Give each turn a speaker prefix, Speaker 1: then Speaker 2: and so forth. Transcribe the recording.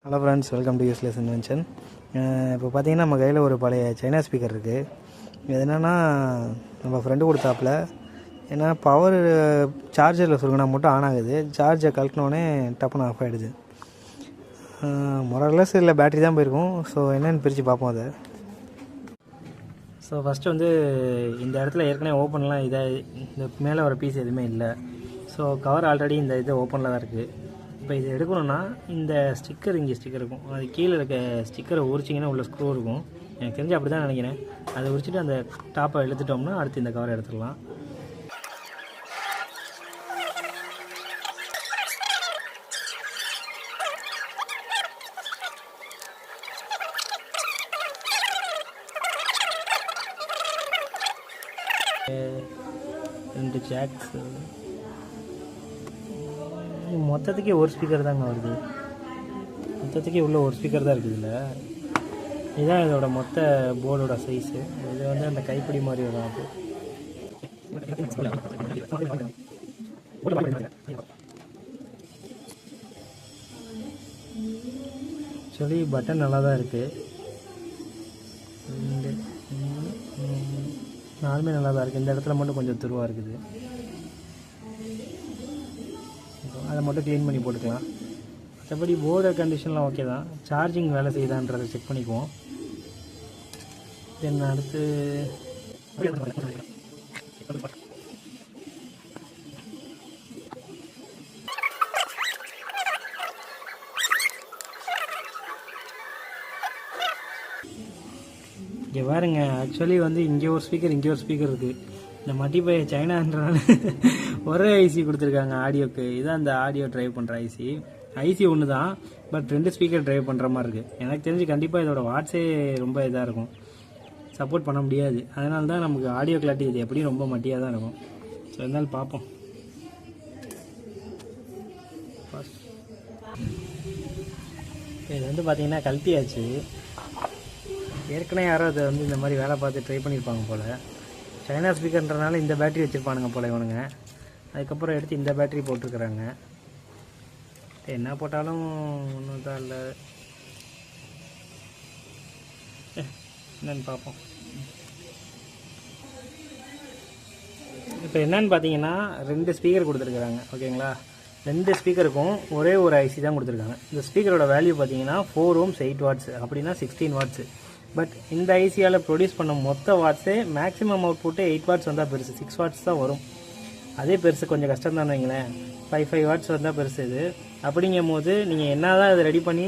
Speaker 1: Hello friends, welcome to useless invention. இப்போ பார்த்தீங்கன்னா நம்ம கையில் ஒரு பழைய சைனா ஸ்பீக்கர் இருக்குது. இது என்னென்னா நம்ம ஃப்ரெண்டு கொடுத்தாப்புல. ஏன்னா பவர் சார்ஜரில் சொல்லுங்கன்னா மட்டும் ஆன் ஆகுது, சார்ஜை கழட்டினோடனே டப்புன்னு ஆஃப் ஆகிடுது. மொரலஸ் இல்லை பேட்டரி தான் போயிருக்கும். ஸோ என்னென்னு பிரித்து பார்ப்போம் அதை. ஸோ ஃபஸ்ட்டு வந்து இந்த இடத்துல ஏற்கனவே ஓப்பன்லாம் இந்த மேலே வர பீஸ் எதுவுமே இல்லை. ஸோ கவர் ஆல்ரெடி இந்த இது ஓப்பனில் தான் இருக்குது. இப்போ இது எடுக்கணும்னா இந்த ஸ்டிக்கர் இங்கே ஸ்டிக்கர் இருக்கும், அது கீழே இருக்க ஸ்டிக்கரை உரிச்சிங்கன்னா உள்ள ஸ்க்ரூ இருக்கும். எனக்கு தெரிஞ்சு அப்படி தான் நினைக்கிறேன். அதை உரிச்சிட்டு அந்த டாப்பை எடுத்துட்டோம்னா அடுத்து இந்த கவரை எடுத்துடலாம். ரெண்டு ஜாக்ஸ், மொத்தத்துக்கே ஒரு ஸ்பீக்கர் தாங்க வருது. மொத்தத்துக்கே உள்ள ஒரு ஸ்பீக்கர் தான் இருக்குது. இதில் இதுதான் இதோட மொத்த போர்டோட சைஸு. இது வந்து அந்த கைப்பிடி மாதிரி வரும். அது ஆக்சுவலி பட்டன் நல்லா தான் இருக்குது. நாலுமே நல்லா தான் இருக்குது. இந்த இடத்துல மட்டும் கொஞ்சம் துருவாக இருக்குது. அதை மட்டும் க்ளீன் பண்ணி போட்டுக்கலாம். மற்றபடி போர்டு கண்டிஷன்லாம் ஓகே தான். சார்ஜிங் வேலை செய்யுதான்றதை செக் பண்ணிக்குவோம். தென் அடுத்து இங்கே பாருங்க. ஆக்சுவலி வந்து இங்கே ஒரு ஸ்பீக்கர், இங்கே ஒரு ஸ்பீக்கர் இருக்குது. இந்த மட்டி பைய சைனான்றனால ஒரே ஐசி கொடுத்துருக்காங்க ஆடியோக்கு. இதுதான் அந்த ஆடியோ ட்ரைவ் பண்ணுற ஐசி ஒன்று தான், பட் 2 ஸ்பீக்கர் ட்ரைவ் பண்ணுற மாதிரி இருக்குது. எனக்கு தெரிஞ்சு கண்டிப்பாக இதோட வாட்ஸே ரொம்ப இதாக இருக்கும், சப்போர்ட் பண்ண முடியாது. அதனால தான் நமக்கு ஆடியோ கிளாரிட்டி இது எப்படியும் ரொம்ப மட்டியாக தான் இருக்கும். ஸோ இருந்தாலும் பார்ப்போம். இது வந்து பார்த்திங்கன்னா கழட்டியாச்சு. ஏற்கனவே யாரோ அதை வந்து இந்த மாதிரி வேலை பார்த்து ட்ரை பண்ணியிருப்பாங்க போல். சைனா ஸ்பீக்கர்ன்றனால இந்த பேட்டரி வச்சுருப்பானுங்க போல் இவனுங்க. அதுக்கப்புறம் எடுத்து இந்த பேட்டரி போட்டிருக்குறாங்க. என்ன போட்டாலும் ஒன்றும் தான் இல்லை. என்னன்னு பார்ப்போம். இப்போ என்னன்னு பார்த்தீங்கன்னா 2 ஸ்பீக்கர் கொடுத்துருக்குறாங்க. ஓகேங்களா, 2 ஸ்பீக்கருக்கும் ஒரே ஒரு ஐசி தான் கொடுத்துருக்காங்க. இந்த ஸ்பீக்கரோட வேல்யூ பார்த்தீங்கன்னா 4 ohms 8 watts, அப்படின்னா 16 watts. பட் இந்த ஐசியால் ப்ரொடியூஸ் பண்ண மொத்த வாட்ஸே மேக்ஸிமம் அவுட்புட்டு 8 watts வந்தால் பெருசு. 6 watts தான் வரும். அதே பெருசு, கொஞ்சம் கஷ்டம் தான் வைங்களேன். 5 watts வந்தால் பெருசு. இது அப்படிங்கும் போது நீங்கள் என்ன தான் இதை ரெடி பண்ணி